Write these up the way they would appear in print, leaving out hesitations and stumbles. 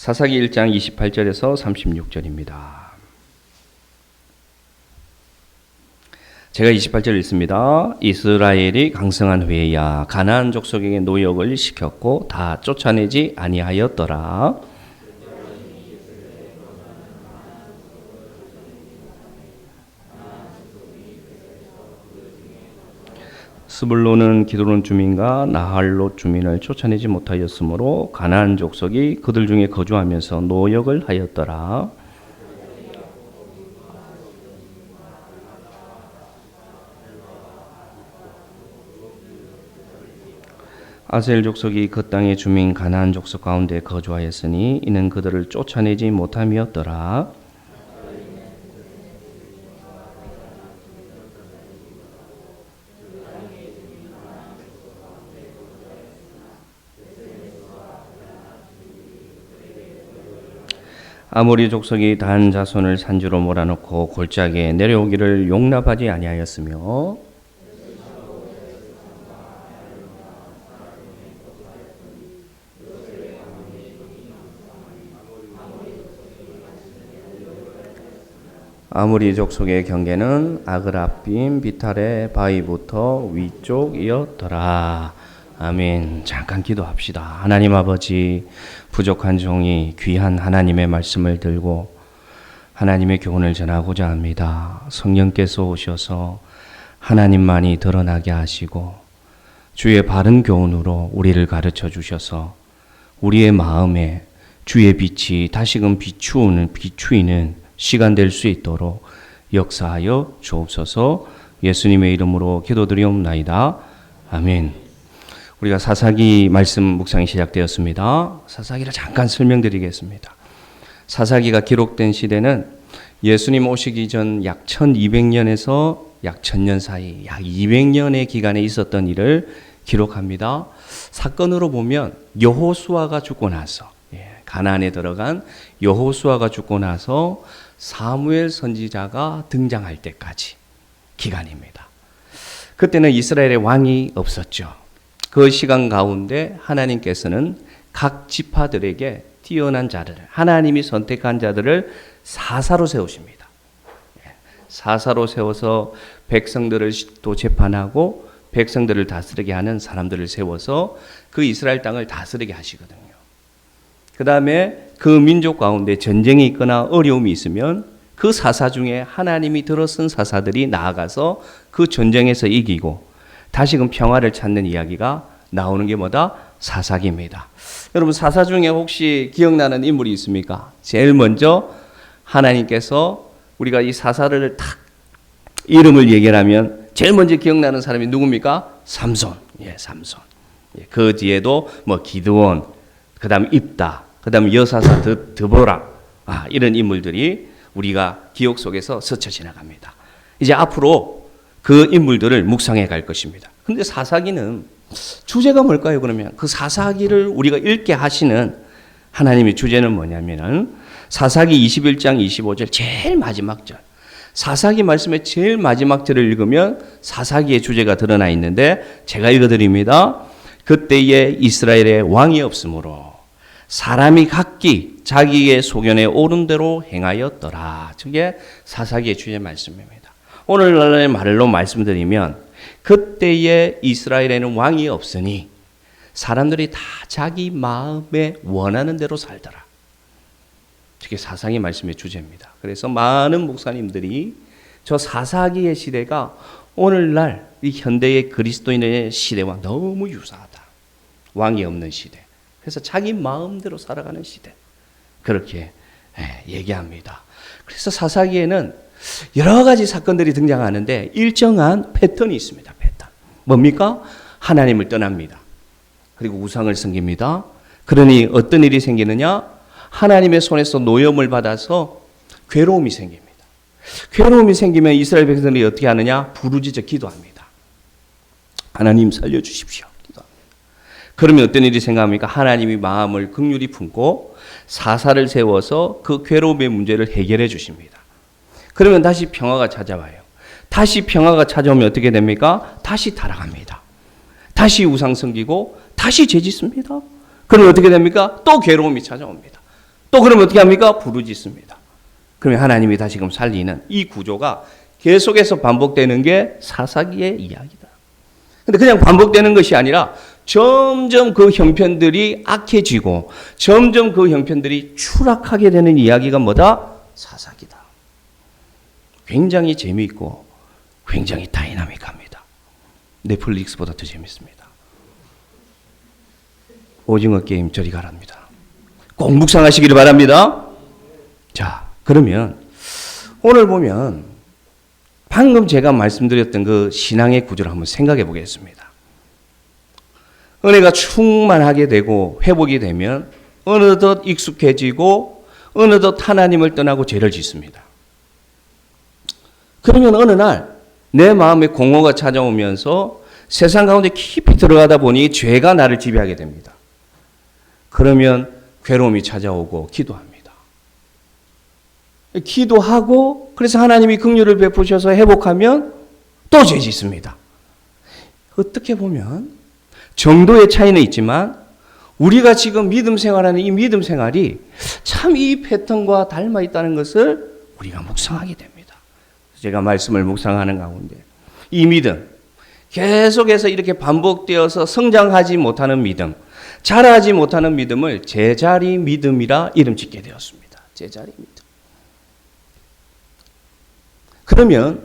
사사기 1장 28절에서 36절입니다. 제가 28절 읽습니다. 이스라엘이 강성한 후에야 가나안 족속에게 노역을 시켰고 다 쫓아내지 아니하였더라. 스불론은 기드론 주민과 나할롯 주민을 쫓아내지 못하였으므로 가나안 족속이 그들 중에 거주하면서 노역을 하였더라. 아셀 족속이 그 땅의 주민 가나안 족속 가운데 거주하였으니 이는 그들을 쫓아내지 못함이었더라. 아모리 족속이 단 자손을 산지로 몰아넣고 골짜기에 내려오기를 용납하지 아니하였으며 아모리 족속의 경계는 아그라빔 비탈의 바위부터 위쪽이었더라. 아멘. 잠깐 기도합시다. 하나님 아버지, 부족한 종이 귀한 하나님의 말씀을 들고 하나님의 교훈을 전하고자 합니다. 성령께서 오셔서 하나님만이 드러나게 하시고 주의 바른 교훈으로 우리를 가르쳐 주셔서 우리의 마음에 주의 빛이 다시금 비추이는 시간 될 수 있도록 역사하여 주옵소서. 예수님의 이름으로 기도드리옵나이다. 아멘. 우리가 사사기 말씀 묵상이 시작되었습니다. 사사기를 잠깐 설명드리겠습니다. 사사기가 기록된 시대는 예수님 오시기 전 약 1200년에서 약 1000년 사이 약 200년의 기간에 있었던 일을 기록합니다. 사건으로 보면 여호수아가 죽고 나서 가나안에 들어간 여호수아가 죽고 나서 사무엘 선지자가 등장할 때까지 기간입니다. 그때는 이스라엘의 왕이 없었죠. 그 시간 가운데 하나님께서는 각 지파들에게 뛰어난 자들을, 하나님이 선택한 자들을 사사로 세우십니다. 사사로 세워서 백성들을 또 재판하고 백성들을 다스리게 하는 사람들을 세워서 그 이스라엘 땅을 다스리게 하시거든요. 그 다음에 그 민족 가운데 전쟁이 있거나 어려움이 있으면 그 사사 중에 하나님이 들어선 사사들이 나아가서 그 전쟁에서 이기고 다시금 평화를 찾는 이야기가 나오는 게 뭐다? 사사기입니다. 여러분 사사 중에 혹시 기억나는 인물이 있습니까? 제일 먼저 하나님께서 우리가 이 사사를 딱 이름을 얘기하면 제일 먼저 기억나는 사람이 누굽니까? 삼손. 삼손. 그 뒤에도 뭐 기드온, 그다음 입다, 그다음 여사사 드보라, 이런 인물들이 우리가 기억 속에서 스쳐 지나갑니다. 이제 앞으로 그 인물들을 묵상해 갈 것입니다. 근데 사사기는 주제가 뭘까요? 그러면 그 사사기를 우리가 읽게 하시는 하나님의 주제는 뭐냐면은 사사기 21장 25절 제일 마지막 절. 사사기 말씀의 제일 마지막 절을 읽으면 사사기의 주제가 드러나 있는데 제가 읽어드립니다. 그때에 이스라엘에 왕이 없으므로 사람이 각기 자기의 소견에 옳은 대로 행하였더라. 저게 사사기의 주제 말씀입니다. 오늘날의 말로 말씀드리면 그때에 이스라엘에는 왕이 없으니 사람들이 다 자기 마음에 원하는 대로 살더라. 저게 사사기 말씀의 주제입니다. 그래서 많은 목사님들이 저 사사기의 시대가 오늘날 이 현대의 그리스도인의 시대와 너무 유사하다. 왕이 없는 시대. 그래서 자기 마음대로 살아가는 시대. 그렇게 얘기합니다. 그래서 사사기에는 여러 가지 사건들이 등장하는데 일정한 패턴이 있습니다. 패턴. 뭡니까? 하나님을 떠납니다. 그리고 우상을 섬깁니다. 그러니 어떤 일이 생기느냐? 하나님의 손에서 노염을 받아서 괴로움이 생깁니다. 괴로움이 생기면 이스라엘 백성들이 어떻게 하느냐? 부르짖어 기도합니다. 하나님 살려주십시오. 기도합니다. 그러면 어떤 일이 생각합니까? 하나님이 마음을 긍휼히 품고 사사를 세워서 그 괴로움의 문제를 해결해 주십니다. 그러면 다시 평화가 찾아와요. 다시 평화가 찾아오면 어떻게 됩니까? 다시 타락합니다. 다시 우상 섬기고 다시 죄 짓습니다. 그럼 어떻게 됩니까? 또 괴로움이 찾아옵니다. 또 그러면 어떻게 합니까? 부르짖습니다. 그러면 하나님이 다시금 살리는 이 구조가 계속해서 반복되는 게 사사기의 이야기다. 근데 그냥 반복되는 것이 아니라 점점 그 형편들이 악해지고 점점 그 형편들이 추락하게 되는 이야기가 뭐다? 사사기다. 굉장히 재미있고 굉장히 다이나믹합니다. 넷플릭스보다 더 재밌습니다. 오징어 게임 저리 가랍니다. 꼭 묵상하시기를 바랍니다. 자, 그러면 오늘 보면 방금 제가 말씀드렸던 그 신앙의 구조를 한번 생각해 보겠습니다. 은혜가 충만하게 되고 회복이 되면 어느덧 익숙해지고 어느덧 하나님을 떠나고 죄를 짓습니다. 그러면 어느 날 내 마음에 공허가 찾아오면서 세상 가운데 깊이 들어가다 보니 죄가 나를 지배하게 됩니다. 그러면 괴로움이 찾아오고 기도합니다. 기도하고 그래서 하나님이 긍휼을 베푸셔서 회복하면 또 죄 짓습니다. 어떻게 보면 정도의 차이는 있지만 우리가 지금 믿음 생활하는 이 믿음 생활이 참 이 패턴과 닮아 있다는 것을 우리가 묵상하게 됩니다. 제가 말씀을 묵상하는 가운데 이 믿음 계속해서 이렇게 반복되어서 성장하지 못하는 믿음, 자라지 못하는 믿음을 제자리 믿음이라 이름 짓게 되었습니다. 제자리 믿음. 그러면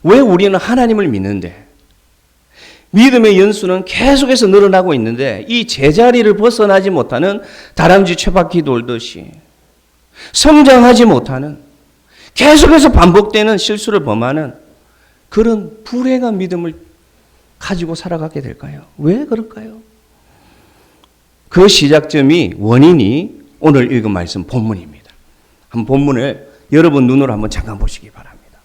왜 우리는 하나님을 믿는데 믿음의 연수는 계속해서 늘어나고 있는데 이 제자리를 벗어나지 못하는 다람쥐 쳇바퀴 돌듯이 성장하지 못하는 계속해서 반복되는 실수를 범하는 그런 불행한 믿음을 가지고 살아가게 될까요? 왜 그럴까요? 그 시작점이 원인이 오늘 읽은 말씀 본문입니다. 한 본문을 여러분 눈으로 한번 잠깐 보시기 바랍니다.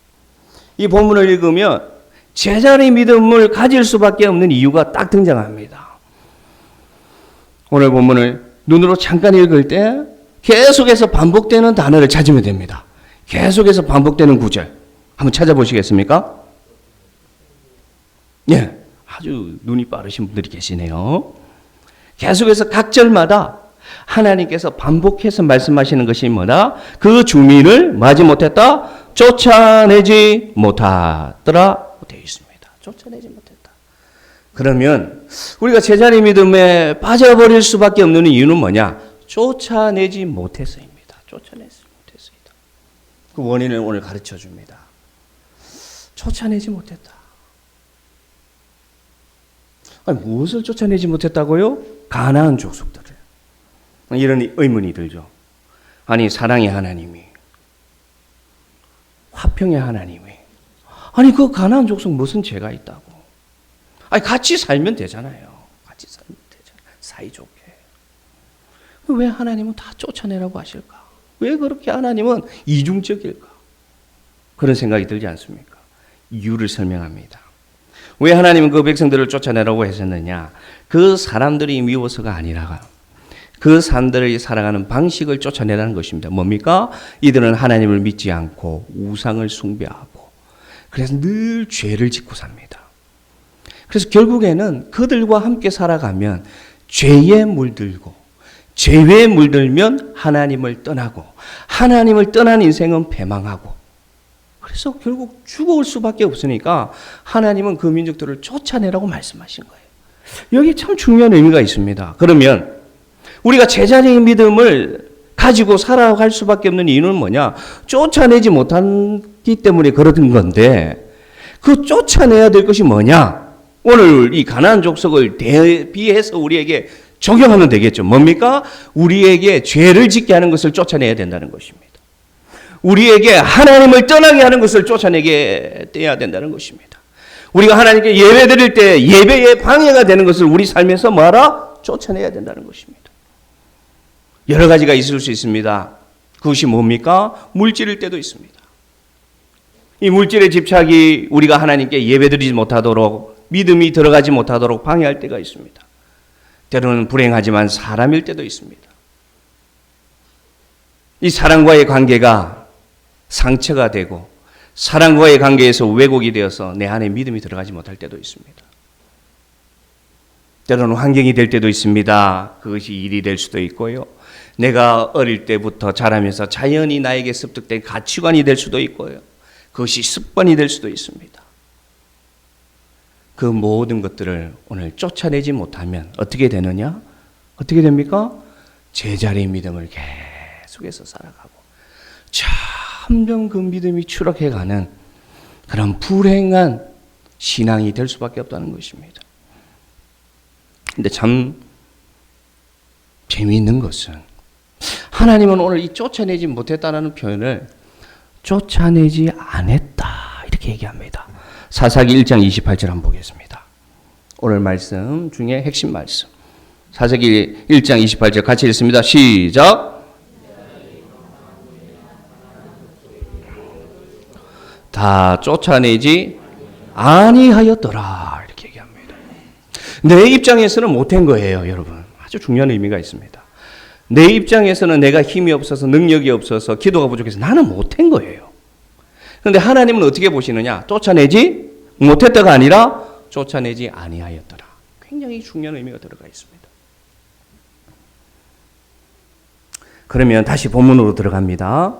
이 본문을 읽으면 제자리 믿음을 가질 수밖에 없는 이유가 딱 등장합니다. 오늘 본문을 눈으로 잠깐 읽을 때 계속해서 반복되는 단어를 찾으면 됩니다. 계속해서 반복되는 구절 한번 찾아보시겠습니까? 예, 아주 눈이 빠르신 분들이 계시네요. 계속해서 각 절마다 하나님께서 반복해서 말씀하시는 것이 뭐다? 그 주민을 마지 못했다, 쫓아내지 못하더라 되어 있습니다. 쫓아내지 못했다. 그러면 우리가 제자리 믿음에 빠져버릴 수밖에 없는 이유는 뭐냐? 쫓아내지 못해서입니다. 쫓아내지 못해서이다. 그 원인을 오늘 가르쳐 줍니다. 쫓아내지 못했다. 아니, 무엇을 쫓아내지 못했다고요? 가나안 족속들을. 이런 의문이 들죠. 아니, 사랑의 하나님이, 화평의 하나님이, 아니 그 가나안 족속 무슨 죄가 있다고? 아니 같이 살면 되잖아요. 같이 살면 되잖아요. 사이좋게. 왜 하나님은 다 쫓아내라고 하실까? 왜 그렇게 하나님은 이중적일까? 그런 생각이 들지 않습니까? 이유를 설명합니다. 왜 하나님은 그 백성들을 쫓아내라고 하셨느냐? 그 사람들이 미워서가 아니라 그 사람들이 살아가는 방식을 쫓아내라는 것입니다. 뭡니까? 이들은 하나님을 믿지 않고 우상을 숭배하고 그래서 늘 죄를 짓고 삽니다. 그래서 결국에는 그들과 함께 살아가면 죄에 물들고 죄에 물들면 하나님을 떠나고 하나님을 떠난 인생은 패망하고 그래서 결국 죽어올 수밖에 없으니까 하나님은 그 민족들을 쫓아내라고 말씀하신 거예요. 여기 참 중요한 의미가 있습니다. 그러면 우리가 제자리의 믿음을 가지고 살아갈 수밖에 없는 이유는 뭐냐? 쫓아내지 못하기 때문에 그러던 건데 그 쫓아내야 될 것이 뭐냐? 오늘 이 가나안 족속을 대비해서 우리에게 적용하면 되겠죠. 뭡니까? 우리에게 죄를 짓게 하는 것을 쫓아내야 된다는 것입니다. 우리에게 하나님을 떠나게 하는 것을 쫓아내게 떼야 된다는 것입니다. 우리가 하나님께 예배 드릴 때 예배에 방해가 되는 것을 우리 삶에서 뭐하라? 쫓아내야 된다는 것입니다. 여러 가지가 있을 수 있습니다. 그것이 뭡니까? 물질일 때도 있습니다. 이 물질의 집착이 우리가 하나님께 예배드리지 못하도록 믿음이 들어가지 못하도록 방해할 때가 있습니다. 때로는 불행하지만 사람일 때도 있습니다. 이 사람과의 관계가 상처가 되고 사람과의 관계에서 왜곡이 되어서 내 안에 믿음이 들어가지 못할 때도 있습니다. 때로는 환경이 될 때도 있습니다. 그것이 일이 될 수도 있고요. 내가 어릴 때부터 자라면서 자연히 나에게 습득된 가치관이 될 수도 있고요. 그것이 습관이 될 수도 있습니다. 그 모든 것들을 오늘 쫓아내지 못하면 어떻게 되느냐? 어떻게 됩니까? 제자리의 믿음을 계속해서 살아가고 점점 그 믿음이 추락해가는 그런 불행한 신앙이 될 수밖에 없다는 것입니다. 근데 참 재미있는 것은 하나님은 오늘 이 쫓아내지 못했다는 표현을 쫓아내지 않았다 이렇게 얘기합니다. 사사기 1장 28절 한번 보겠습니다. 오늘 말씀 중에 핵심 말씀. 사사기 1장 28절 같이 읽습니다. 시작. 다 쫓아내지 아니하였더라 이렇게 얘기합니다. 내 입장에서는 못한 거예요, 여러분. 아주 중요한 의미가 있습니다. 내 입장에서는 내가 힘이 없어서 능력이 없어서 기도가 부족해서 나는 못한 거예요. 그런데 하나님은 어떻게 보시느냐? 쫓아내지 못했다가 아니라 쫓아내지 아니하였더라. 굉장히 중요한 의미가 들어가 있습니다. 그러면 다시 본문으로 들어갑니다.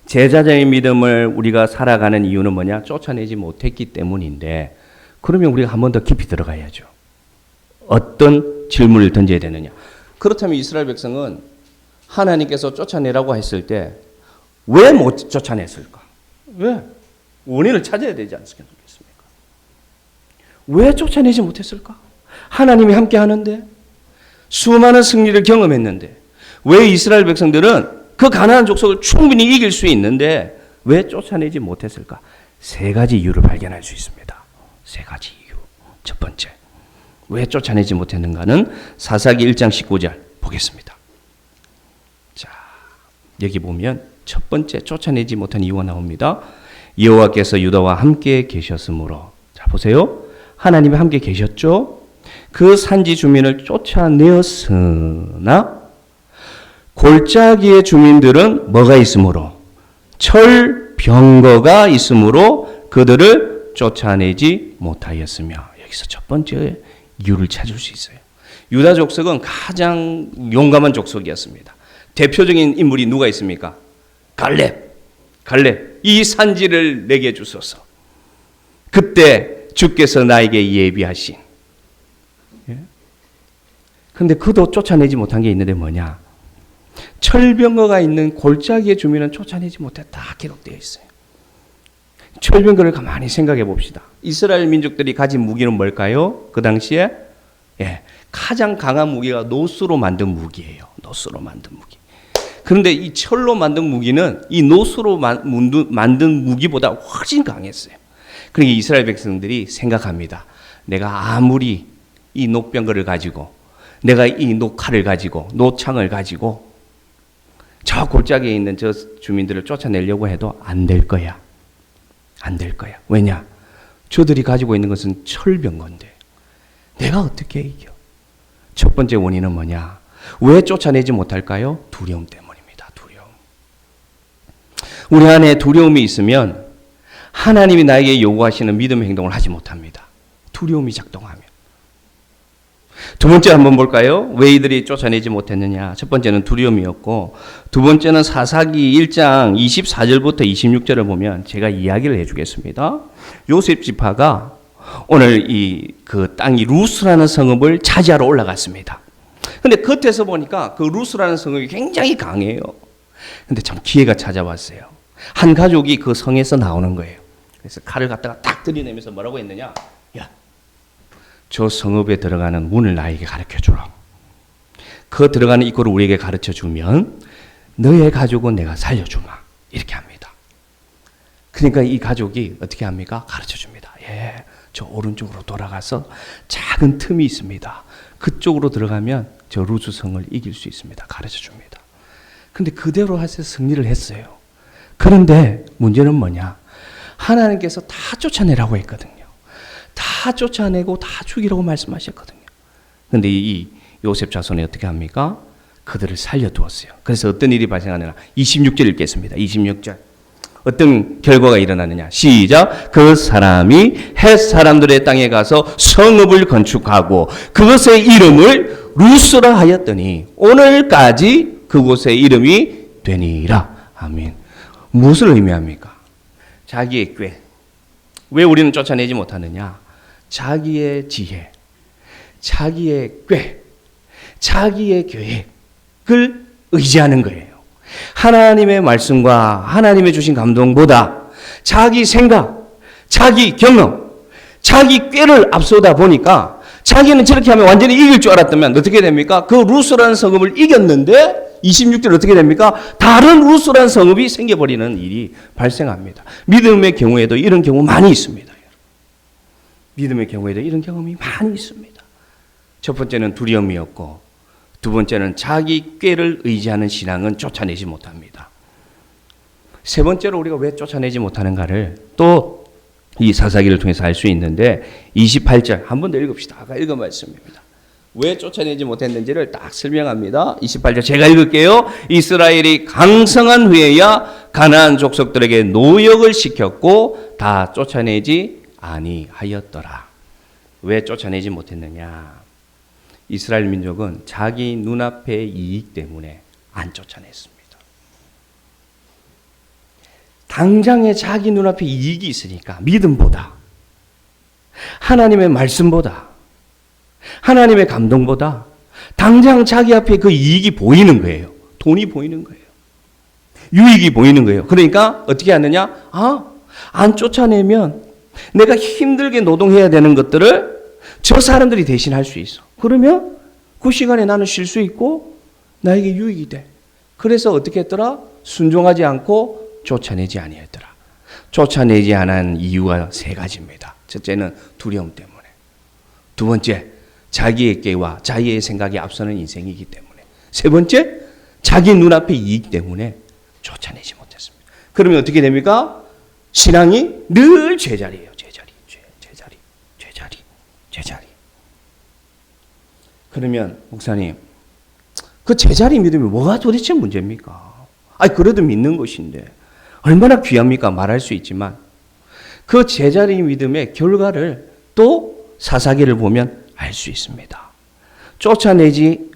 제자자의 믿음을 우리가 살아가는 이유는 뭐냐? 쫓아내지 못했기 때문인데 그러면 우리가 한 번 더 깊이 들어가야죠. 어떤 질문을 던져야 되느냐? 그렇다면 이스라엘 백성은 하나님께서 쫓아내라고 했을 때 왜 못 쫓아냈을까? 왜? 원인을 찾아야 되지 않겠습니까? 왜 쫓아내지 못했을까? 하나님이 함께 하는데 수많은 승리를 경험했는데 왜 이스라엘 백성들은 그 가나안 족속을 충분히 이길 수 있는데 왜 쫓아내지 못했을까? 세 가지 이유를 발견할 수 있습니다. 세 가지 이유. 첫 번째, 왜 쫓아내지 못했는가는 사사기 1장 19절 보겠습니다. 자, 여기 보면 첫 번째 쫓아내지 못한 이유가 나옵니다. 여호와께서 유다와 함께 계셨으므로. 자, 보세요. 하나님이 함께 계셨죠? 그 산지 주민을 쫓아내었으나 골짜기의 주민들은 뭐가 있으므로? 철병거가 있으므로 그들을 쫓아내지 못하였으며. 여기서 첫 번째 이유를 찾을 수 있어요. 유다 족속은 가장 용감한 족속이었습니다. 대표적인 인물이 누가 있습니까? 갈렙. 이 산지를 내게 주소서. 그때 주께서 나에게 예비하신. 그런데 그도 쫓아내지 못한 게 있는데 뭐냐? 철병거가 있는 골짜기의 주민은 쫓아내지 못했다 기록되어 있어요. 철병거를 가만히 생각해 봅시다. 이스라엘 민족들이 가진 무기는 뭘까요? 그 당시에 가장 강한 무기가 노스로 만든 무기예요. 노스로 만든 무기. 그런데 이 철로 만든 무기는 이 노스로 만든 무기보다 훨씬 강했어요. 그러니까 이스라엘 백성들이 생각합니다. 내가 아무리 이 녹병거를 가지고 내가 이 녹칼을 가지고 노창을 가지고 저 골짜기에 있는 저 주민들을 쫓아내려고 해도 안 될 거야. 안 될 거야. 왜냐? 저들이 가지고 있는 것은 철병거인데 내가 어떻게 이겨? 첫 번째 원인은 뭐냐? 왜 쫓아내지 못할까요? 두려움 때문입니다. 두려움. 우리 안에 두려움이 있으면 하나님이 나에게 요구하시는 믿음의 행동을 하지 못합니다. 두려움이 작동하면. 두 번째 한번 볼까요? 왜 이들이 쫓아내지 못했느냐? 첫 번째는 두려움이었고, 두 번째는 사사기 1장 24절부터 26절을 보면 제가 이야기를 해주겠습니다. 요셉 지파가 오늘 그 땅이 루스라는 성읍을 차지하러 올라갔습니다. 근데 겉에서 보니까 그 루스라는 성읍이 굉장히 강해요. 근데 참 기회가 찾아왔어요. 한 가족이 그 성에서 나오는 거예요. 그래서 칼을 갖다가 딱 들이내면서 뭐라고 했느냐? 야, 저 성읍에 들어가는 문을 나에게 가르쳐 주라. 그 들어가는 입구를 우리에게 가르쳐 주면 너의 가족은 내가 살려주마. 이렇게 합니다. 그러니까 이 가족이 어떻게 합니까? 가르쳐 줍니다. 예, 저 오른쪽으로 돌아가서 작은 틈이 있습니다. 그쪽으로 들어가면 저 루스 성을 이길 수 있습니다. 가르쳐 줍니다. 근데 그대로 해서 승리를 했어요. 그런데 문제는 뭐냐? 하나님께서 다 쫓아내라고 했거든요. 다 쫓아내고 다 죽이라고 말씀하셨거든요. 그런데 이 요셉 자손이 어떻게 합니까? 그들을 살려두었어요. 그래서 어떤 일이 발생하느냐? 26절 읽겠습니다. 26절. 어떤 결과가 일어나느냐? 시작. 그 사람이 헷 사람들의 땅에 가서 성읍을 건축하고 그것의 이름을 루스라 하였더니 오늘까지 그곳의 이름이 되니라. 아멘. 무엇을 의미합니까? 자기의 꾀. 왜 우리는 쫓아내지 못하느냐? 자기의 지혜, 자기의 꾀, 자기의 계획을 의지하는 거예요. 하나님의 말씀과 하나님의 주신 감동보다 자기 생각, 자기 경험, 자기 꾀를 앞서다 보니까 자기는 저렇게 하면 완전히 이길 줄 알았다면 어떻게 됩니까? 그 루스라는 성읍을 이겼는데 26절 어떻게 됩니까? 다른 루스라는 성읍이 생겨버리는 일이 발생합니다. 믿음의 경우에도 이런 경우 많이 있습니다. 믿음의 경우에도 이런 경험이 많이 있습니다. 첫 번째는 두려움이었고 두 번째는 자기 꾀를 의지하는 신앙은 쫓아내지 못합니다. 세 번째로 우리가 왜 쫓아내지 못하는가를 또 이 사사기를 통해서 알 수 있는데 28절 한 번 더 읽읍시다. 아까 읽은 말씀입니다. 왜 쫓아내지 못했는지를 딱 설명합니다. 28절 제가 읽을게요. 이스라엘이 강성한 후에야 가나안 족속들에게 노역을 시켰고 다 쫓아내지 아니하였더라. 왜 쫓아내지 못했느냐? 이스라엘 민족은 자기 눈앞의 이익 때문에 안 쫓아냈습니다. 당장에 자기 눈앞에 이익이 있으니까 믿음보다 하나님의 말씀보다 하나님의 감동보다 당장 자기 앞에 그 이익이 보이는 거예요. 돈이 보이는 거예요. 유익이 보이는 거예요. 그러니까 어떻게 하느냐? 안 쫓아내면 내가 힘들게 노동해야 되는 것들을 저 사람들이 대신 할 수 있어. 그러면 그 시간에 나는 쉴 수 있고 나에게 유익이 돼. 그래서 어떻게 했더라? 순종하지 않고 쫓아내지 아니했더라. 쫓아내지 않은 이유가 세 가지입니다. 첫째는 두려움 때문에. 두 번째, 자기의 꾀와 자기의 생각이 앞서는 인생이기 때문에. 세 번째, 자기 눈앞의 이익 때문에 쫓아내지 못했습니다. 그러면 어떻게 됩니까? 신앙이 늘 제자리예요. 제자리. 그러면 목사님, 그 제자리 믿음이 뭐가 도대체 문제입니까? 그래도 믿는 것인데 얼마나 귀합니까? 말할 수 있지만 그 제자리 믿음의 결과를 또 사사기를 보면 알 수 있습니다. 쫓아내지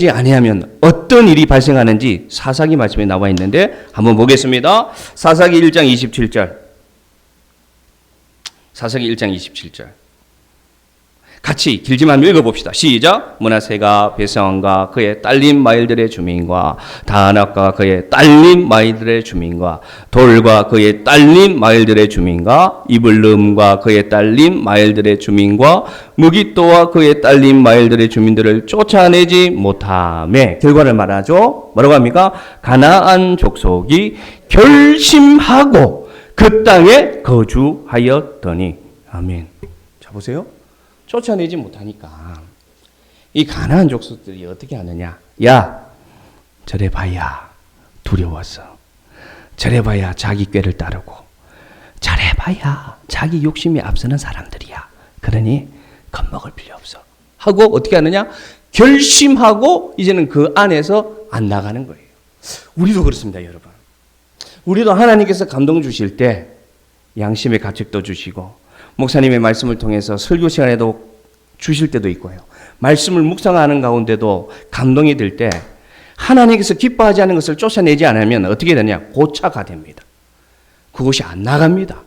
아니하면 어떤 일이 발생하는지 사사기 말씀에 나와 있는데 한번 보겠습니다. 사사기 1장 27절. 사사기 1장 27절. 같이 길지만 읽어봅시다. 시작. 므낫세가 베스왕과 그의 딸린 마일들의 주민과 다낙과 그의 딸린 마일들의 주민과 돌과 그의 딸린 마일들의 주민과 이블름과 그의 딸린 마일들의 주민과 무깃도와 그의 딸린 마일들의 주민들을 쫓아내지 못하매 결과를 말하죠. 뭐라고 합니까? 가나안 족속이 결심하고 그 땅에 거주하였더니. 아멘. 자 보세요. 쫓아내지 못하니까 이 가나안 족속들이 어떻게 하느냐? 야, 저래 봐야 두려워서, 저래 봐야 자기 꾀를 따르고, 저래 봐야 자기 욕심이 앞서는 사람들이야. 그러니 겁먹을 필요 없어 하고 어떻게 하느냐? 결심하고 이제는 그 안에서 안 나가는 거예요. 우리도 그렇습니다, 여러분. 우리도 하나님께서 감동 주실 때 양심의 가책도 주시고 목사님의 말씀을 통해서 설교 시간에도 주실 때도 있고요. 말씀을 묵상하는 가운데도 감동이 들 때 하나님께서 기뻐하지 않는 것을 쫓아내지 않으면 어떻게 되냐? 고차가 됩니다. 그것이 안 나갑니다.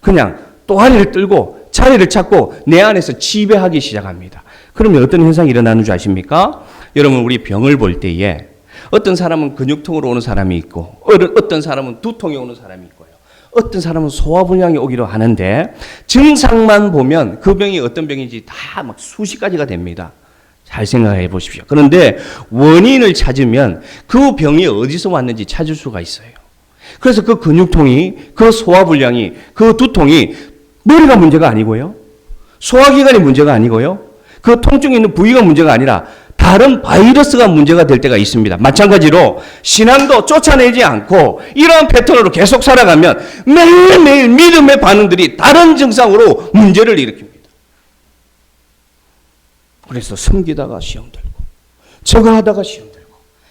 그냥 또아리를 들고 자리를 찾고 내 안에서 지배하기 시작합니다. 그러면 어떤 현상이 일어나는 줄 아십니까? 여러분, 우리 병을 볼 때에 어떤 사람은 근육통으로 오는 사람이 있고 어떤 사람은 두통이 오는 사람이 있고요. 어떤 사람은 소화불량이 오기도 하는데 증상만 보면 그 병이 어떤 병인지 다 막 수십 가지가 됩니다. 잘 생각해 보십시오. 그런데 원인을 찾으면 그 병이 어디서 왔는지 찾을 수가 있어요. 그래서 그 근육통이, 그 소화불량이, 그 두통이 머리가 문제가 아니고요. 소화기관이 문제가 아니고요. 그 통증이 있는 부위가 문제가 아니라 다른 바이러스가 문제가 될 때가 있습니다. 마찬가지로 신앙도 쫓아내지 않고 이러한 패턴으로 계속 살아가면 매일매일 믿음의 반응들이 다른 증상으로 문제를 일으킵니다. 그래서 섬기다가 시험 들고 저거 하다가 시험 들고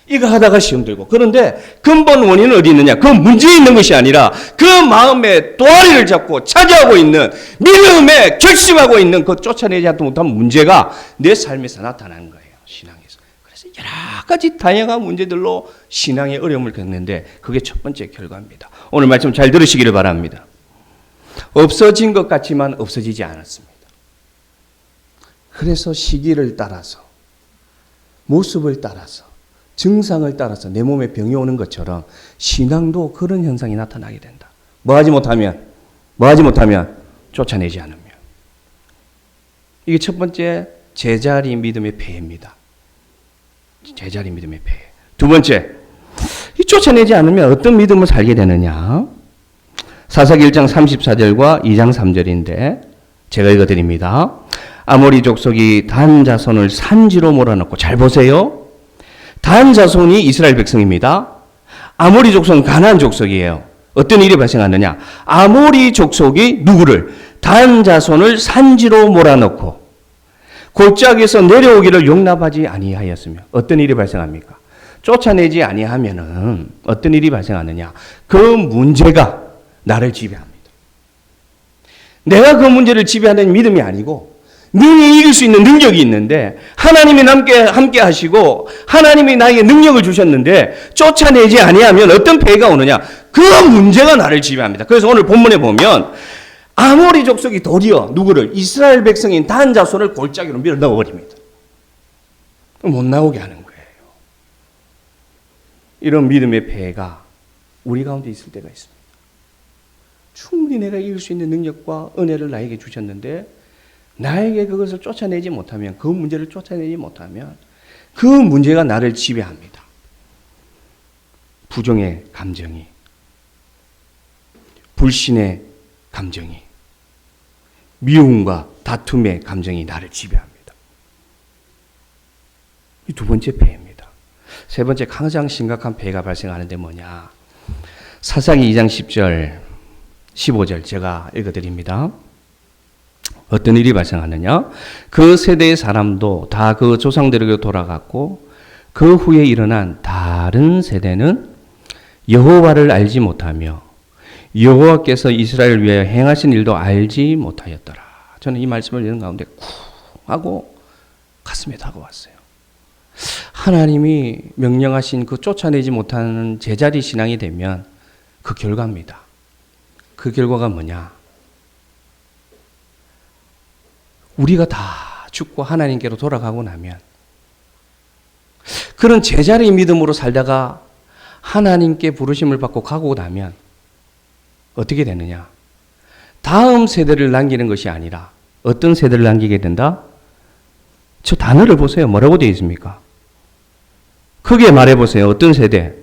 이거 하다가 시험 들고 그런데 근본 원인은 어디 있느냐? 그 문제에 있는 것이 아니라 그 마음에 또아리를 잡고 차지하고 있는 믿음에 결심하고 있는 그 쫓아내지 못한 문제가 내 삶에서 나타나는 거예요. 신앙에서. 그래서 여러 가지 다양한 문제들로 신앙의 어려움을 겪는데 그게 첫 번째 결과입니다. 오늘 말씀 잘 들으시기를 바랍니다. 없어진 것 같지만 없어지지 않았습니다. 그래서 시기를 따라서, 모습을 따라서, 증상을 따라서 내 몸에 병이 오는 것처럼 신앙도 그런 현상이 나타나게 된다. 뭐 하지 못하면 쫓아내지 않으면. 이게 첫 번째 제자리 믿음의 폐해입니다. 제자리 믿음의 폐해. 두 번째, 이 쫓아내지 않으면 어떤 믿음을 살게 되느냐? 사사기 1장 34절과 2장 3절인데 제가 읽어드립니다. 아모리 족속이 단 자손을 산지로 몰아넣고, 잘 보세요. 단 자손이 이스라엘 백성입니다. 아모리 족속은 가나안 족속이에요. 어떤 일이 발생하느냐? 아모리 족속이 누구를? 단 자손을 산지로 몰아넣고 골짜기에서 내려오기를 용납하지 아니하였으며. 어떤 일이 발생합니까? 쫓아내지 아니하면은 어떤 일이 발생하느냐? 그 문제가 나를 지배합니다. 내가 그 문제를 지배하는 믿음이 아니고 능히 이길 수 있는 능력이 있는데, 하나님이 함께 하시고 하나님이 나에게 능력을 주셨는데 쫓아내지 아니하면 어떤 폐해가 오느냐? 그 문제가 나를 지배합니다. 그래서 오늘 본문에 보면 아모리 족속이 도리어 누구를? 이스라엘 백성인 단 자손을 골짜기로 밀어 넣어버립니다. 못 나오게 하는 거예요. 이런 믿음의 폐해가 우리 가운데 있을 때가 있습니다. 충분히 내가 이길 수 있는 능력과 은혜를 나에게 주셨는데 나에게 그것을 쫓아내지 못하면, 그 문제를 쫓아내지 못하면 그 문제가 나를 지배합니다. 부정의 감정이, 불신의 감정이, 미움과 다툼의 감정이 나를 지배합니다. 이 두 번째 폐해입니다. 세 번째 가장 심각한 폐해가 발생하는데 뭐냐? 사사기 2장 10절, 15절 제가 읽어드립니다. 어떤 일이 발생하느냐? 그 세대의 사람도 다 그 조상들에게 돌아갔고 그 후에 일어난 다른 세대는 여호와를 알지 못하며 여호와께서 이스라엘을 위하여 행하신 일도 알지 못하였더라. 저는 이 말씀을 읽는 가운데 쿵 하고 가슴에 다가왔어요. 하나님이 명령하신 그 쫓아내지 못하는 제자리 신앙이 되면 그 결과입니다. 그 결과가 뭐냐? 우리가 다 죽고 하나님께로 돌아가고 나면, 그런 제자리 믿음으로 살다가 하나님께 부르심을 받고 가고 나면 어떻게 되느냐? 다음 세대를 남기는 것이 아니라 어떤 세대를 남기게 된다? 저 단어를 보세요. 뭐라고 되어 있습니까? 크게 말해보세요. 어떤 세대?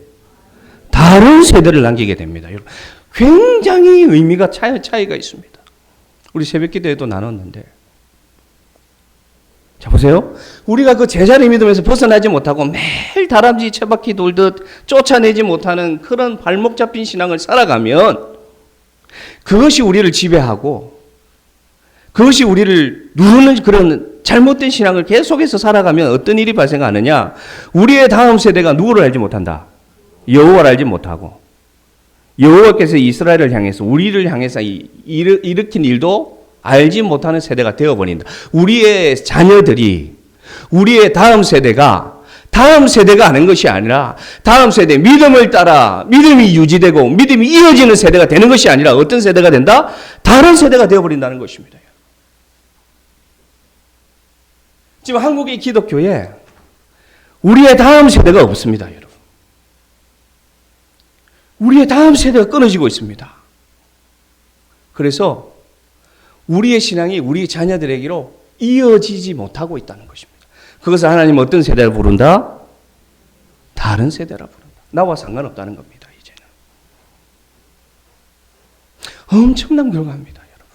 다른 세대를 남기게 됩니다. 굉장히 의미가 차이가 있습니다. 우리 새벽기도에도 나눴는데, 자 보세요. 우리가 그 제자리 믿음에서 벗어나지 못하고 매일 다람쥐 채바퀴 돌듯 쫓아내지 못하는 그런 발목 잡힌 신앙을 살아가면 그것이 우리를 지배하고 그것이 우리를 누르는 그런 잘못된 신앙을 계속해서 살아가면 어떤 일이 발생하느냐? 우리의 다음 세대가 누구를 알지 못한다? 여호와를 알지 못하고, 여호와께서 이스라엘을 향해서, 우리를 향해서 일으킨 일도 알지 못하는 세대가 되어버린다. 우리의 자녀들이, 우리의 다음 세대가 아는 것이 아니라 다음 세대 믿음을 따라 믿음이 유지되고 믿음이 이어지는 세대가 되는 것이 아니라 어떤 세대가 된다? 다른 세대가 되어버린다는 것입니다. 지금 한국의 기독교에 우리의 다음 세대가 없습니다, 여러분. 우리의 다음 세대가 끊어지고 있습니다. 그래서 우리의 신앙이 우리 자녀들에게로 이어지지 못하고 있다는 것입니다. 그것을 하나님 어떤 세대를 부른다? 다른 세대라 부른다. 나와 상관없다는 겁니다, 이제는. 엄청난 결과입니다, 여러분.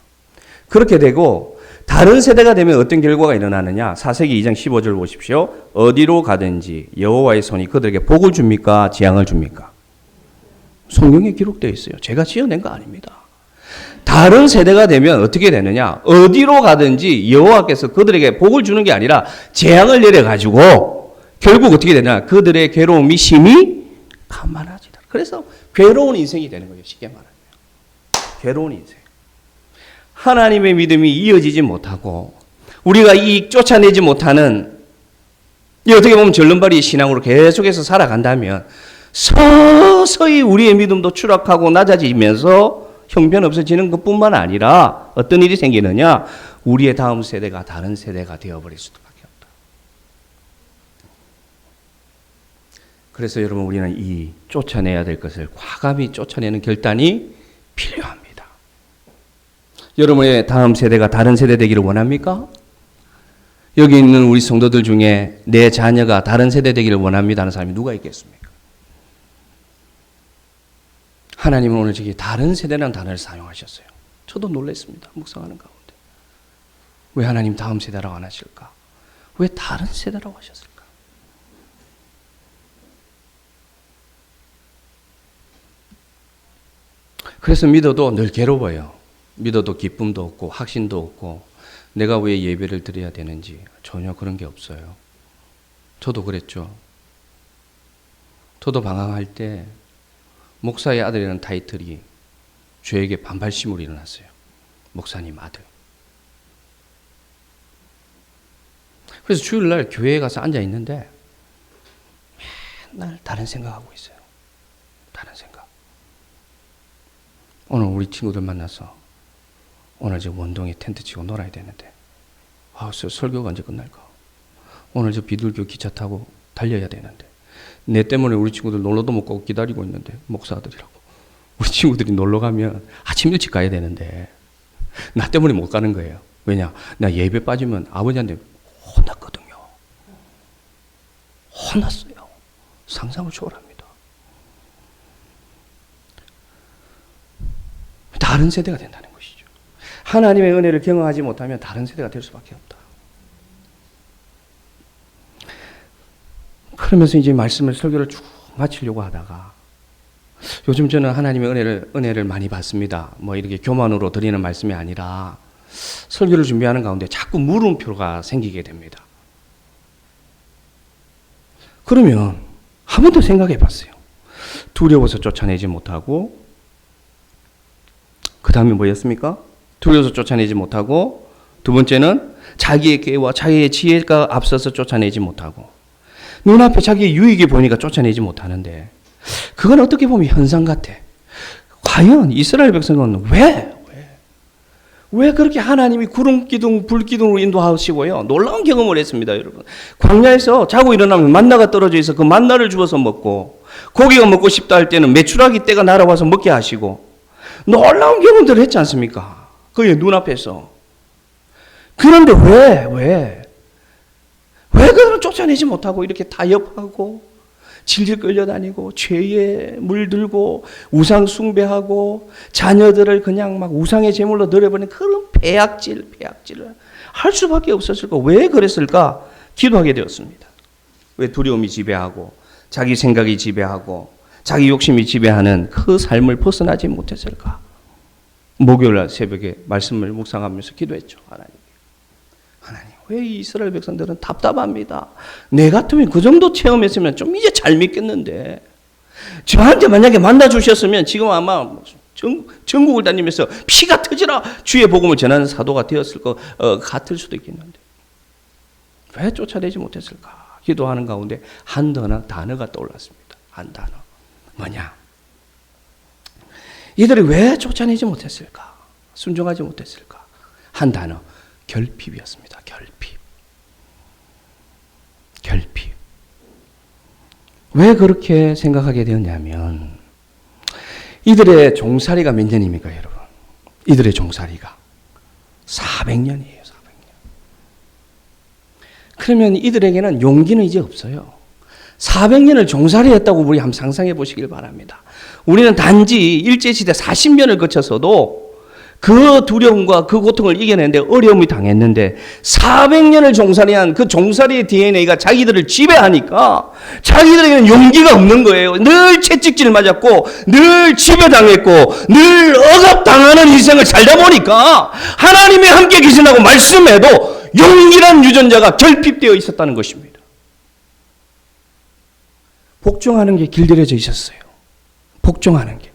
그렇게 되고 다른 세대가 되면 어떤 결과가 일어나느냐? 사사기 2장 15절 보십시오. 어디로 가든지 여호와의 손이 그들에게 복을 줍니까? 재앙을 줍니까? 성경에 기록되어 있어요. 제가 지어낸 거 아닙니다. 다른 세대가 되면 어떻게 되느냐? 어디로 가든지 여호와께서 그들에게 복을 주는 게 아니라 재앙을 내려가지고 결국 어떻게 되냐? 그들의 괴로움이 심히 가만하지다. 그래서 괴로운 인생이 되는 거예요. 쉽게 말하면. 괴로운 인생. 하나님의 믿음이 이어지지 못하고 우리가 쫓아내지 못하는 이 어떻게 보면 절름발이 신앙으로 계속해서 살아간다면 서서히 우리의 믿음도 추락하고 낮아지면서 형편없어지는 것뿐만 아니라 어떤 일이 생기느냐? 우리의 다음 세대가 다른 세대가 되어버릴 수밖에 없다. 그래서 여러분, 우리는 이 쫓아내야 될 것을 과감히 쫓아내는 결단이 필요합니다. 여러분의 다음 세대가 다른 세대 되기를 원합니까? 여기 있는 우리 성도들 중에 내 자녀가 다른 세대 되기를 원합니다 하는 사람이 누가 있겠습니까? 하나님은 오늘 저기 다른 세대라는 단어를 사용하셨어요. 저도 놀랐습니다. 묵상하는 가운데. 왜 하나님 다음 세대라고 안 하실까? 왜 다른 세대라고 하셨을까? 그래서 믿어도 늘 괴로워요. 믿어도 기쁨도 없고 확신도 없고 내가 왜 예배를 드려야 되는지 전혀 그런 게 없어요. 저도 그랬죠. 저도 방황할 때 목사의 아들이라는 타이틀이 저에게 반발심으로 일어났어요. 목사님 아들. 그래서 주일날 교회에 가서 앉아 있는데 맨날 다른 생각하고 있어요. 다른 생각. 오늘 우리 친구들 만나서 오늘 저 원동에 텐트 치고 놀아야 되는데 설교가 언제 끝날까? 오늘 저 비둘기 기차 타고 달려야 되는데 내 때문에 우리 친구들 놀러도 못 가고 기다리고 있는데 목사들이라고 우리 친구들이 놀러 가면 아침 일찍 가야 되는데 나 때문에 못 가는 거예요. 왜냐? 나 예배 빠지면 아버지한테 혼났거든요. 혼났어요. 상상을 초월합니다. 다른 세대가 된다는 것이죠. 하나님의 은혜를 경험하지 못하면 다른 세대가 될 수밖에 없다. 그러면서 이제 말씀을 설교를 쭉 마치려고 하다가 요즘 저는 하나님의 은혜를 많이 받습니다. 뭐 이렇게 교만으로 드리는 말씀이 아니라 설교를 준비하는 가운데 자꾸 물음표가 생기게 됩니다. 그러면 한 번 더 생각해 봤어요. 두려워서 쫓아내지 못하고 그 다음에 뭐였습니까? 두려워서 쫓아내지 못하고 두 번째는 자기의 계와 자기의 지혜가 앞서서 쫓아내지 못하고 눈앞에 자기의 유익이 보니까 쫓아내지 못하는데 그건 어떻게 보면 현상 같아. 과연 이스라엘 백성은 왜 그렇게 하나님이 구름기둥, 불기둥으로 인도하시고요. 놀라운 경험을 했습니다, 여러분. 광야에서 자고 일어나면 만나가 떨어져 있어 그 만나를 주워서 먹고 고기가 먹고 싶다 할 때는 메추라기 떼가 날아와서 먹게 하시고 놀라운 경험들을 했지 않습니까? 그의 눈앞에서. 그런데 왜 그들은 쫓아내지 못하고 이렇게 타협하고 질질 끌려다니고 죄에 물들고 우상 숭배하고 자녀들을 그냥 막 우상의 제물로 늘어버리는 그런 배악질을 할 수밖에 없었을까? 왜 그랬을까? 기도하게 되었습니다. 왜 두려움이 지배하고 자기 생각이 지배하고 자기 욕심이 지배하는 그 삶을 벗어나지 못했을까? 목요일날 새벽에 말씀을 묵상하면서 기도했죠. 하나님, 왜 이스라엘 백성들은 답답합니다. 내 같으면 그 정도 체험했으면 좀 이제 잘 믿겠는데 저한테 만약에 만나 주셨으면 지금 아마 전국을 다니면서 피가 터지라 주의 복음을 전하는 사도가 되었을 것 같을 수도 있겠는데 왜 쫓아내지 못했을까? 기도하는 가운데 한 단어가 떠올랐습니다. 한 단어. 뭐냐? 이들이 왜 쫓아내지 못했을까? 순종하지 못했을까? 한 단어. 결핍이었습니다. 결핍. 왜 그렇게 생각하게 되었냐면 이들의 종살이가 몇 년입니까, 여러분? 이들의 종살이가 400년이에요. 400년. 그러면 이들에게는 용기는 이제 없어요. 400년을 종살이했다고 우리 한번 상상해 보시길 바랍니다. 우리는 단지 일제시대 40년을 거쳐서도 그 두려움과 그 고통을 이겨내는데 어려움이 당했는데 400년을 종살이한 그 종살이의 DNA가 자기들을 지배하니까 자기들에게는 용기가 없는 거예요. 늘 채찍질 맞았고 늘 지배당했고 늘 억압당하는 인생을 살다 보니까 하나님이 함께 계신다고 말씀해도 용기란 유전자가 결핍되어 있었다는 것입니다. 복종하는 게 길들여져 있었어요. 복종하는 게.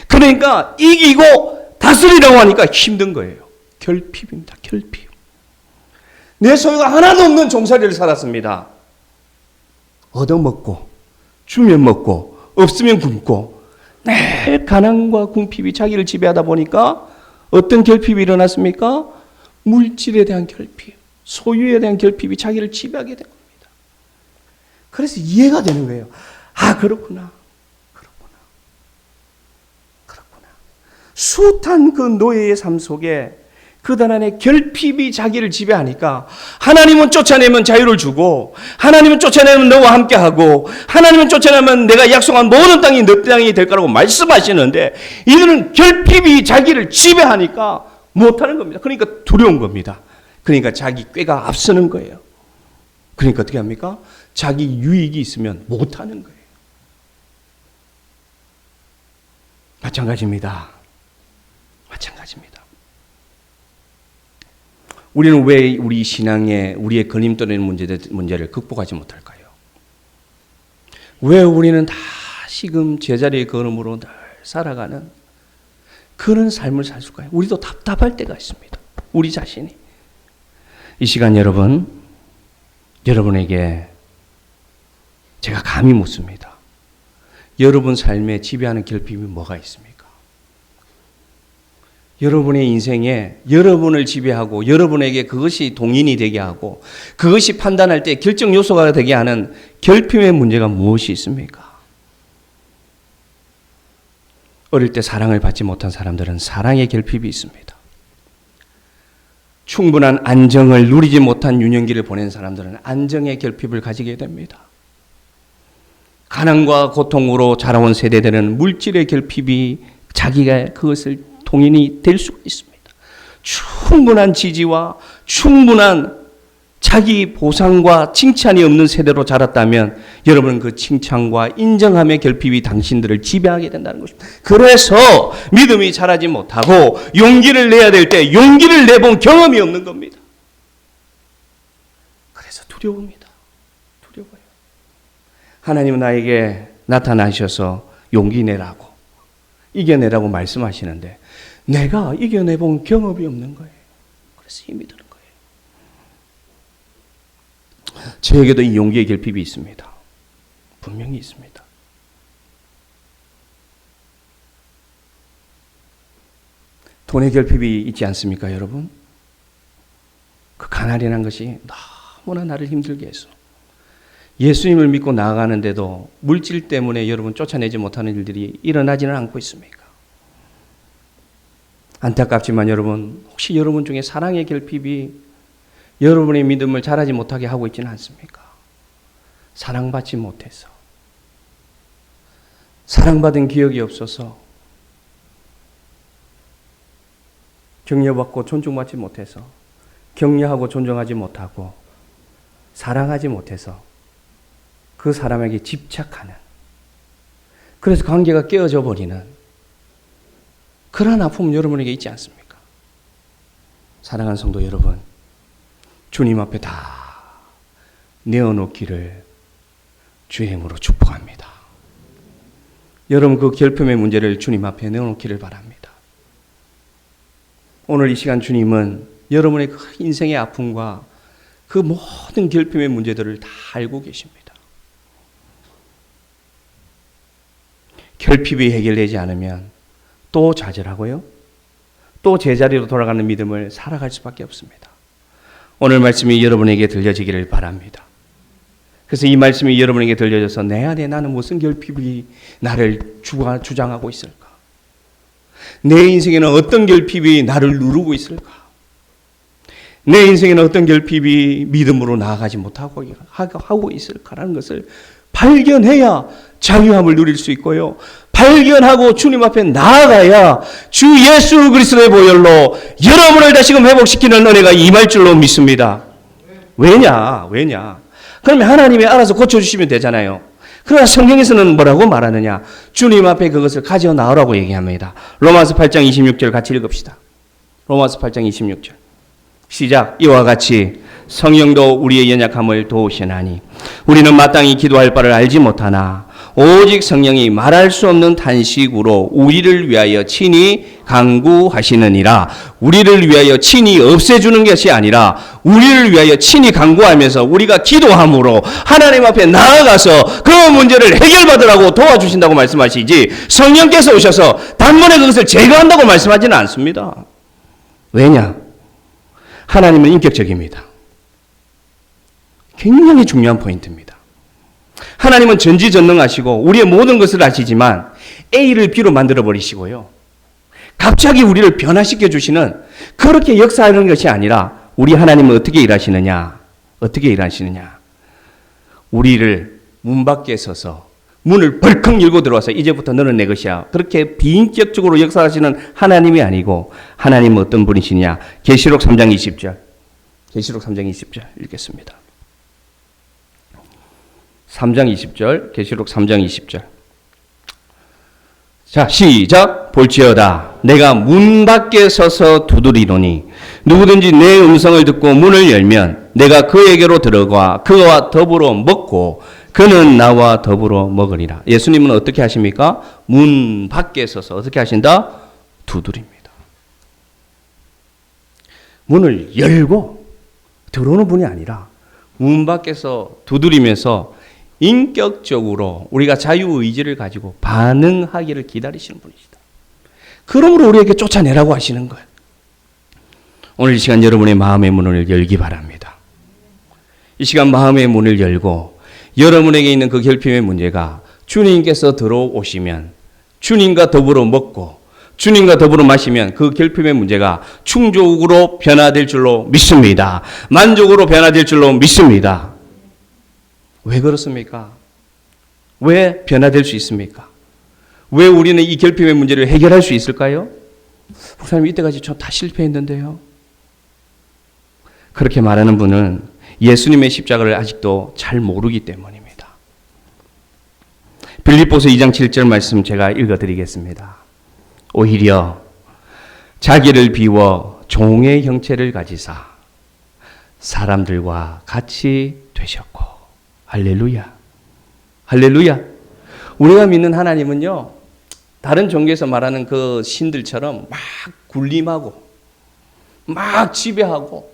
그러니까 이기고 다스리라고 하니까 힘든 거예요. 결핍입니다. 결핍. 내 소유가 하나도 없는 종살이를 살았습니다. 얻어먹고 주면 먹고 없으면 굶고 늘 가난과 궁핍이 자기를 지배하다 보니까 어떤 결핍이 일어났습니까? 물질에 대한 결핍, 소유에 대한 결핍이 자기를 지배하게 된 겁니다. 그래서 이해가 되는 거예요. 아, 그렇구나. 숱한 그 노예의 삶 속에 그들 안에 결핍이 자기를 지배하니까 하나님은 쫓아내면 자유를 주고 하나님은 쫓아내면 너와 함께하고 하나님은 쫓아내면 내가 약속한 모든 땅이 너 땅이 될 거라고 말씀하시는데 이들은 결핍이 자기를 지배하니까 못하는 겁니다. 그러니까 두려운 겁니다. 그러니까 자기 꾀가 앞서는 거예요. 그러니까 어떻게 합니까? 자기 유익이 있으면 못하는 거예요. 마찬가지입니다. 우리는 왜 우리 신앙에 우리의 걸림돌인 문제를 극복하지 못할까요? 왜 우리는 다시금 제자리의 걸음으로 늘 살아가는 그런 삶을 살 수가 있어요? 우리도 답답할 때가 있습니다. 우리 자신이. 이 시간 여러분에게 제가 감히 묻습니다. 여러분 삶에 지배하는 결핍이 뭐가 있습니까? 여러분의 인생에 여러분을 지배하고 여러분에게 그것이 동인이 되게 하고 그것이 판단할 때 결정 요소가 되게 하는 결핍의 문제가 무엇이 있습니까? 어릴 때 사랑을 받지 못한 사람들은 사랑의 결핍이 있습니다. 충분한 안정을 누리지 못한 유년기를 보낸 사람들은 안정의 결핍을 가지게 됩니다. 가난과 고통으로 자라온 세대들은 물질의 결핍이 자기가 그것을 동인이 될 수가 있습니다. 충분한 지지와 충분한 자기 보상과 칭찬이 없는 세대로 자랐다면 여러분은 그 칭찬과 인정함의 결핍이 당신들을 지배하게 된다는 것입니다. 그래서 믿음이 자라지 못하고 용기를 내야 될 때 용기를 내본 경험이 없는 겁니다. 그래서 두려웁니다. 두려워요. 하나님은 나에게 나타나셔서 용기 내라고 이겨내라고 말씀하시는데 내가 이겨내본 경험이 없는 거예요. 그래서 힘이 드는 거예요. 저에게도 이 용기의 결핍이 있습니다. 분명히 있습니다. 돈의 결핍이 있지 않습니까, 여러분? 그 가난이라는 것이 너무나 나를 힘들게 해서 예수님을 믿고 나아가는데도 물질 때문에 여러분 쫓아내지 못하는 일들이 일어나지는 않고 있습니까? 안타깝지만 여러분, 혹시 여러분 중에 사랑의 결핍이 여러분의 믿음을 자라지 못하게 하고 있지는 않습니까? 사랑받지 못해서, 사랑받은 기억이 없어서, 격려받고 존중받지 못해서, 격려하고 존중하지 못하고, 사랑하지 못해서 그 사람에게 집착하는, 그래서 관계가 깨어져 버리는 그런 아픔은 여러분에게 있지 않습니까? 사랑하는 성도 여러분, 주님 앞에 다 내어놓기를 주의 이름으로 축복합니다. 여러분 그 결핍의 문제를 주님 앞에 내어놓기를 바랍니다. 오늘 이 시간 주님은 여러분의 그 인생의 아픔과 그 모든 결핍의 문제들을 다 알고 계십니다. 결핍이 해결되지 않으면 또 좌절하고요. 또 제자리로 돌아가는 믿음을 살아갈 수밖에 없습니다. 오늘 말씀이 여러분에게 들려지기를 바랍니다. 그래서 이 말씀이 여러분에게 들려져서 내 안에 나는 무슨 결핍이 나를 주장하고 있을까? 내 인생에는 어떤 결핍이 나를 누르고 있을까? 내 인생에는 어떤 결핍이 믿음으로 나아가지 못하고 하고 있을까라는 것을 발견해야 자유함을 누릴 수 있고요. 발견하고 주님 앞에 나아가야 주 예수 그리스도의 보혈로 여러분을 다시금 회복시키는 은혜가 임할 줄로 믿습니다. 왜냐? 그러면 하나님이 알아서 고쳐주시면 되잖아요. 그러나 성경에서는 뭐라고 말하느냐? 주님 앞에 그것을 가져 나오라고 얘기합니다. 로마서 8장 26절 같이 읽읍시다. 로마서 8장 26절 시작. 이와 같이 성령도 우리의 연약함을 도우시나니 우리는 마땅히 기도할 바를 알지 못하나 오직 성령이 말할 수 없는 탄식으로 우리를 위하여 친히 간구하시느니라. 우리를 위하여 친히 없애주는 것이 아니라 우리를 위하여 친히 간구하면서 우리가 기도함으로 하나님 앞에 나아가서 그 문제를 해결받으라고 도와주신다고 말씀하시지, 성령께서 오셔서 단번에 그것을 제거한다고 말씀하지는 않습니다. 왜냐? 하나님은 인격적입니다. 굉장히 중요한 포인트입니다. 하나님은 전지전능하시고 우리의 모든 것을 아시지만 A를 B로 만들어 버리시고요, 갑자기 우리를 변화시켜 주시는 그렇게 역사하는 것이 아니라, 우리 하나님은 어떻게 일하시느냐? 우리를 문 밖에 서서 문을 벌컥 열고 들어와서 이제부터 너는 내 것이야, 그렇게 비인격적으로 역사하시는 하나님이 아니고, 하나님은 어떤 분이시냐? 계시록 3장 20절 읽겠습니다. 3장 20절, 계시록 3장 20절. 자, 시작. 볼지어다 내가 문 밖에 서서 두드리노니 누구든지 내 음성을 듣고 문을 열면 내가 그에게로 들어가 그와 더불어 먹고 그는 나와 더불어 먹으리라. 예수님은 어떻게 하십니까? 문 밖에 서서 어떻게 하신다? 두드립니다. 문을 열고 들어오는 분이 아니라 문 밖에서 두드리면서 인격적으로 우리가 자유의지를 가지고 반응하기를 기다리시는 분이시다. 그러므로 우리에게 쫓아내라고 하시는 거예요. 오늘 이 시간 여러분의 마음의 문을 열기 바랍니다. 이 시간 마음의 문을 열고 여러분에게 있는 그 결핍의 문제가 주님께서 들어오시면, 주님과 더불어 먹고 주님과 더불어 마시면 그 결핍의 문제가 충족으로 변화될 줄로 믿습니다. 만족으로 변화될 줄로 믿습니다. 왜 그렇습니까? 왜 변화될 수 있습니까? 왜 우리는 이 결핍의 문제를 해결할 수 있을까요? 목사님, 이때까지 저 다 실패했는데요. 그렇게 말하는 분은 예수님의 십자가를 아직도 잘 모르기 때문입니다. 빌립보서 2장 7절 말씀 제가 읽어드리겠습니다. 오히려 자기를 비워 종의 형체를 가지사 사람들과 같이 되셨고. 할렐루야. 할렐루야. 우리가 믿는 하나님은요, 다른 종교에서 말하는 그 신들처럼 막 군림하고 막 지배하고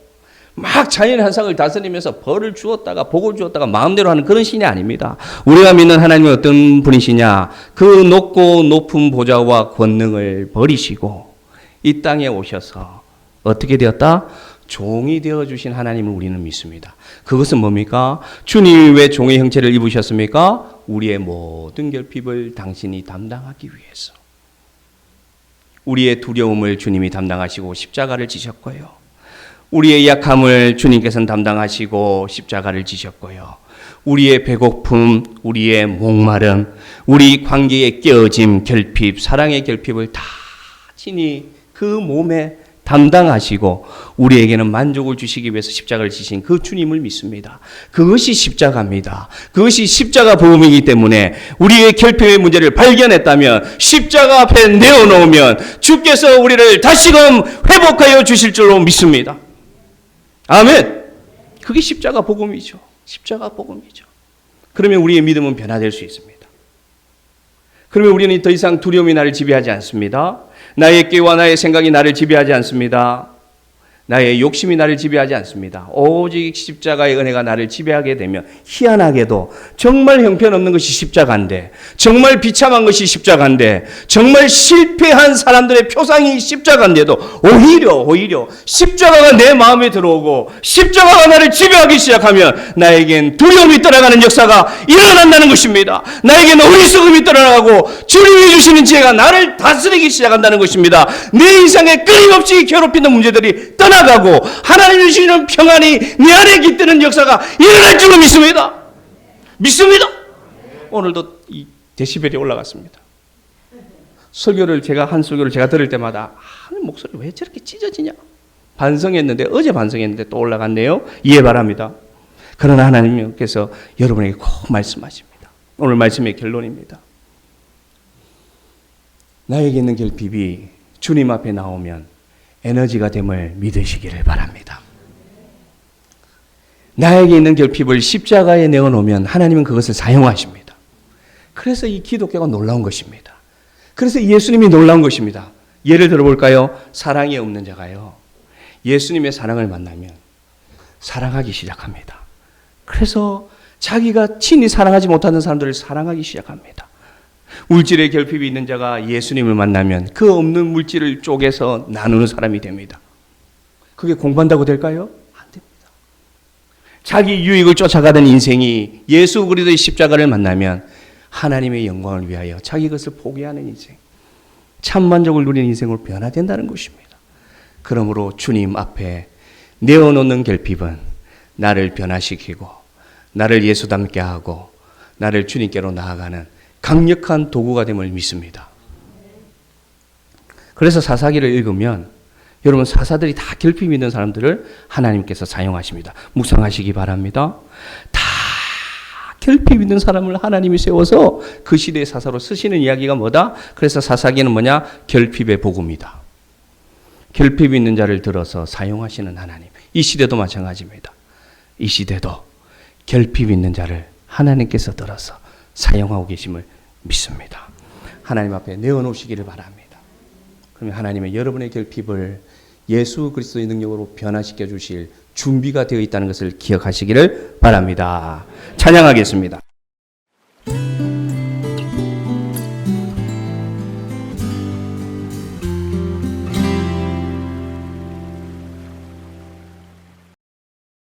막 자연의 현상을 다스리면서 벌을 주었다가 복을 주었다가 마음대로 하는 그런 신이 아닙니다. 우리가 믿는 하나님은 어떤 분이시냐? 그 높고 높은 보좌와 권능을 버리시고 이 땅에 오셔서 어떻게 되었다? 종이 되어주신 하나님을 우리는 믿습니다. 그것은 뭡니까? 주님이 왜 종의 형체를 입으셨습니까? 우리의 모든 결핍을 당신이 담당하기 위해서. 우리의 두려움을 주님이 담당하시고 십자가를 지셨고요. 우리의 약함을 주님께서는 담당하시고 십자가를 지셨고요. 우리의 배고픔, 우리의 목마름, 우리 관계의 깨어짐, 결핍, 사랑의 결핍을 다 친히 그 몸에 담당하시고 우리에게는 만족을 주시기 위해서 십자가를 지신 그 주님을 믿습니다. 그것이 십자가입니다. 그것이 십자가 복음이기 때문에 우리의 결핍의 문제를 발견했다면 십자가 앞에 내어놓으면 주께서 우리를 다시금 회복하여 주실 줄로 믿습니다. 아멘. 그게 십자가 복음이죠. 십자가 복음이죠. 그러면 우리의 믿음은 변화될 수 있습니다. 그러면 우리는 더 이상 두려움이 나를 지배하지 않습니다. 나의 깨와 나의 생각이 나를 지배하지 않습니다. 나의 욕심이 나를 지배하지 않습니다. 오직 십자가의 은혜가 나를 지배하게 되면 희한하게도 정말 형편없는 것이 십자가인데, 정말 비참한 것이 십자가인데, 정말 실패한 사람들의 표상이 십자가인데도 오히려 십자가가 내 마음에 들어오고 십자가가 나를 지배하기 시작하면 나에겐 두려움이 떠나가는 역사가 일어난다는 것입니다. 나에겐 어리석음이 떠나가고 주님이 주시는 지혜가 나를 다스리기 시작한다는 것입니다. 내 인생에 끊임없이 괴롭히는 문제들이 떠나가고 하나님이 주시는 평안이 내 안에 깃드는 역사가 일어날 줄로 믿습니다. 믿습니다. 오늘도 이 데시벨이 올라갔습니다. 한 설교를 제가 들을 때마다 목소리 왜 저렇게 찢어지냐 어제 반성했는데 또 올라갔네요. 이해 바랍니다. 그러나 하나님께서 여러분에게 꼭 말씀하십니다. 오늘 말씀의 결론입니다. 나에게 있는 결핍이 주님 앞에 나오면 에너지가 됨을 믿으시기를 바랍니다. 나에게 있는 결핍을 십자가에 내어놓으면 하나님은 그것을 사용하십니다. 그래서 이 기독교가 놀라운 것입니다. 그래서 예수님이 놀라운 것입니다. 예를 들어볼까요? 사랑이 없는 자가요, 예수님의 사랑을 만나면 사랑하기 시작합니다. 그래서 자기가 친히 사랑하지 못하는 사람들을 사랑하기 시작합니다. 물질의 결핍이 있는 자가 예수님을 만나면 그 없는 물질을 쪼개서 나누는 사람이 됩니다. 그게 공부한다고 될까요? 안 됩니다. 자기 유익을 쫓아가던 인생이 예수 그리스도의 십자가를 만나면 하나님의 영광을 위하여 자기 것을 포기하는 인생, 참만족을 누리는 인생으로 변화된다는 것입니다. 그러므로 주님 앞에 내어놓는 결핍은 나를 변화시키고 나를 예수 닮게 하고 나를 주님께로 나아가는 강력한 도구가 됨을 믿습니다. 그래서 사사기를 읽으면 여러분, 사사들이 다 결핍이 있는 사람들을 하나님께서 사용하십니다. 묵상하시기 바랍니다. 다 결핍 있는 사람을 하나님이 세워서 그 시대의 사사로 쓰시는 이야기가 뭐다? 그래서 사사기는 뭐냐? 결핍의 복음이다. 결핍 있는 자를 들어서 사용하시는 하나님. 이 시대도 마찬가지입니다. 이 시대도 결핍 있는 자를 하나님께서 들어서 사용하고 계심을 믿습니다. 하나님 앞에 내어놓으시기를 바랍니다. 그러면 하나님은 여러분의 결핍을 예수 그리스도의 능력으로 변화시켜 주실 준비가 되어 있다는 것을 기억하시기를 바랍니다. 찬양하겠습니다.